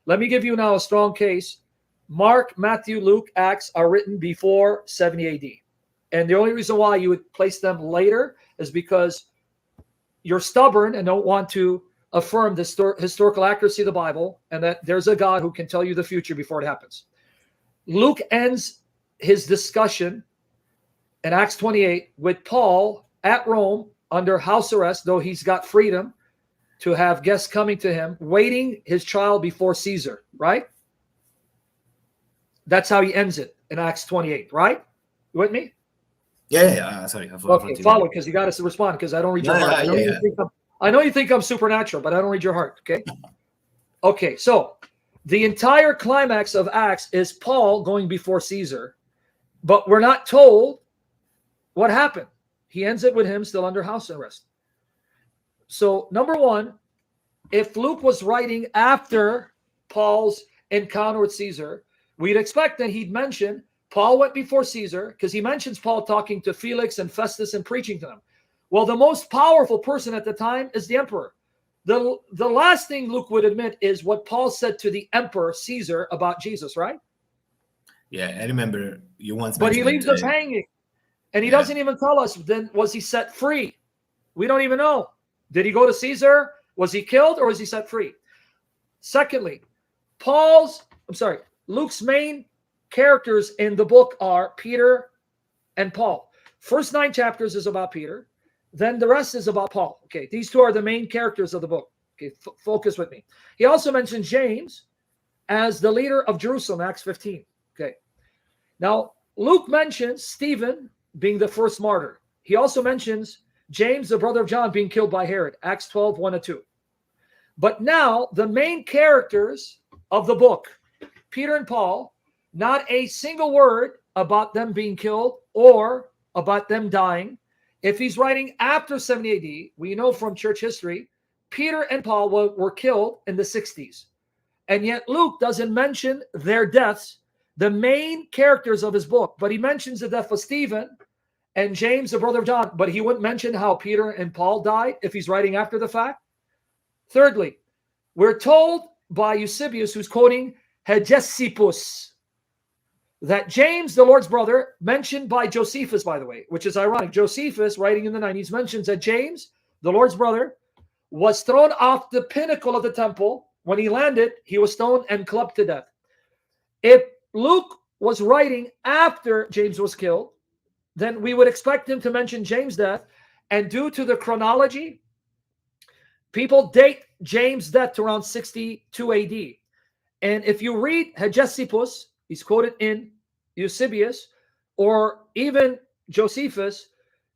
Let me give you now a strong case. Mark, Matthew, Luke, Acts are written before 70 AD. And the only reason why you would place them later is because you're stubborn and don't want to affirm the historical accuracy of the Bible and that there's a God who can tell you the future before it happens. Luke ends his discussion in Acts 28 with Paul at Rome under house arrest, though he's got freedom to have guests coming to him, waiting his trial before Caesar, right? That's how he ends it in Acts 28, right? You with me? Yeah. Sorry. Okay, follow, because you got to respond, because I don't read your heart. I know you think I'm supernatural, but I don't read your heart, okay? Okay, so the entire climax of Acts is Paul going before Caesar, but we're not told what happened. He ends it with him still under house arrest. So, number one, if Luke was writing after Paul's encounter with Caesar, we'd expect that he'd mention Paul went before Caesar, because he mentions Paul talking to Felix and Festus and preaching to them. Well, the most powerful person at the time is the emperor. The last thing Luke would admit is what Paul said to the emperor Caesar about Jesus, right? Yeah, I remember you once. But he leaves us hanging, and he doesn't even tell us. Then was he set free? We don't even know. Did he go to Caesar? Was he killed, or was he set free? Secondly, Luke's main characters in the book are Peter and Paul. First 9 chapters is about Peter. Then the rest is about Paul. Okay, these two are the main characters of the book. Okay, focus with me. He also mentions James as the leader of Jerusalem, Acts 15. Okay, now Luke mentions Stephen being the first martyr. He also mentions James, the brother of John, being killed by Herod, Acts 12, 1-2. But now the main characters of the book, Peter and Paul, not a single word about them being killed or about them dying. If he's writing after 70 AD, we know from church history, Peter and Paul were killed in the 60s. And yet Luke doesn't mention their deaths, the main characters of his book. But he mentions the death of Stephen and James, the brother of John. But he wouldn't mention how Peter and Paul died if he's writing after the fact. Thirdly, we're told by Eusebius, who's quoting Hegesippus, that James, the Lord's brother, mentioned by Josephus, by the way, which is ironic. Josephus, writing in the 90s, mentions that James, the Lord's brother, was thrown off the pinnacle of the temple. When he landed, he was stoned and clubbed to death. If Luke was writing after James was killed, then we would expect him to mention James' death. And due to the chronology, people date James' death to around 62 AD. And if you read Hegesippus, he's quoted in Eusebius, or even Josephus,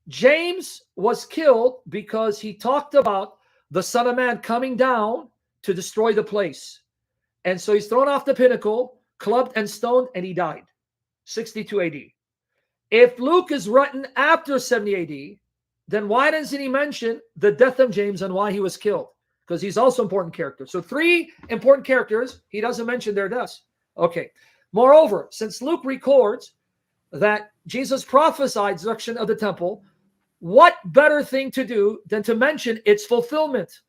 James was killed because he talked about the Son of Man coming down to destroy the place. And so he's thrown off the pinnacle, clubbed and stoned, and he died. 62 AD. If Luke is written after 70 AD, then why doesn't he mention the death of James and why he was killed? Because he's also an important character. So 3 important characters, he doesn't mention their deaths. Okay. Moreover, since Luke records that Jesus prophesied destruction of the temple, what better thing to do than to mention its fulfillment?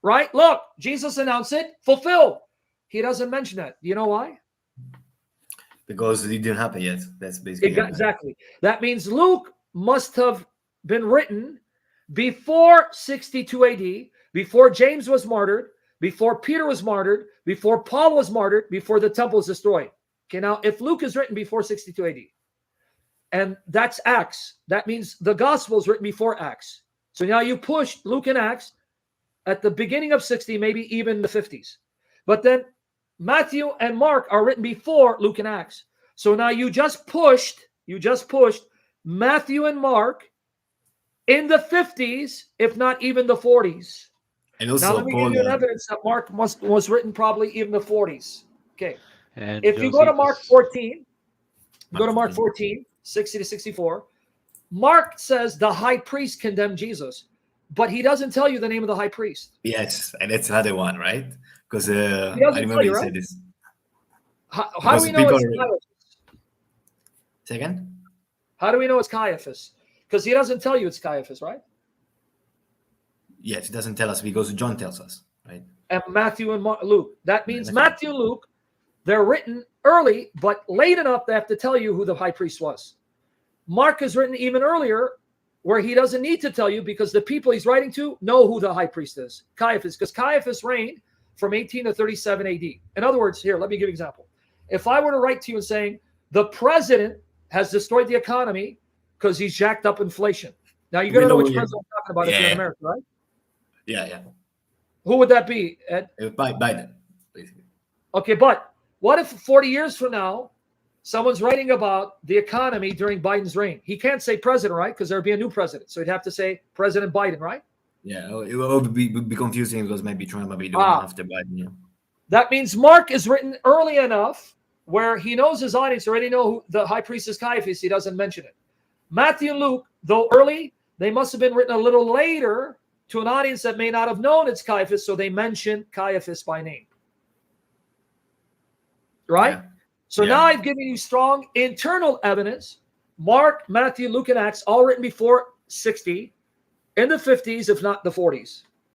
Right? Look, Jesus announced it, fulfilled. He doesn't mention that. Do you know why? Because it didn't happen yet. That's basically exactly. That means Luke must have been written before 62 AD, before James was martyred, before Peter was martyred, before Paul was martyred, before the temple was destroyed. Okay, now if Luke is written before 62 AD, and that's Acts, that means the gospel is written before Acts. So now you push Luke and Acts at the beginning of 60, maybe even the 50s. But then Matthew and Mark are written before Luke and Acts. So now you just pushed Matthew and Mark in the 50s, if not even the 40s. And also, now let me give you an evidence that Mark was written probably even the 40s. Okay. And if you go to Mark 14, go to Mark 14, 60 to 64, Mark says the high priest condemned Jesus, but he doesn't tell you the name of the high priest. Yes, and that's another one, right? Because I remember you said this. How do we know it's Caiaphas? Say again? How do we know it's Caiaphas? Because he doesn't tell you it's Caiaphas, right? Yes, he doesn't tell us because John tells us, right? and Matthew and Luke. That means Matthew and Luke, they're written early, but late enough they have to tell you who the high priest was. Mark is written even earlier, where he doesn't need to tell you because the people he's writing to know who the high priest is, Caiaphas, because Caiaphas reigned from 18 to 37 AD. In other words, here, let me give you an example. If I were to write to you and saying, the president has destroyed the economy because he's jacked up inflation. Now, you're going to know which president I'm talking about if you're in America, right? Yeah. Who would that be, Ed? Biden, basically. Okay, but what if 40 years from now, someone's writing about the economy during Biden's reign? He can't say president, right? Because there would be a new president. So he'd have to say President Biden, right? Yeah, it would be confusing because maybe Trump might be doing after Biden. Yeah. That means Mark is written early enough where he knows his audience already know who the high priest is, Caiaphas. He doesn't mention it. Matthew and Luke, though early, they must have been written a little later to an audience that may not have known it's Caiaphas, so they mention Caiaphas by name. Right? Yeah. So now I've given you strong internal evidence. Mark, Matthew, Luke, and Acts, all written before 60, in the 50s, if not the 40s.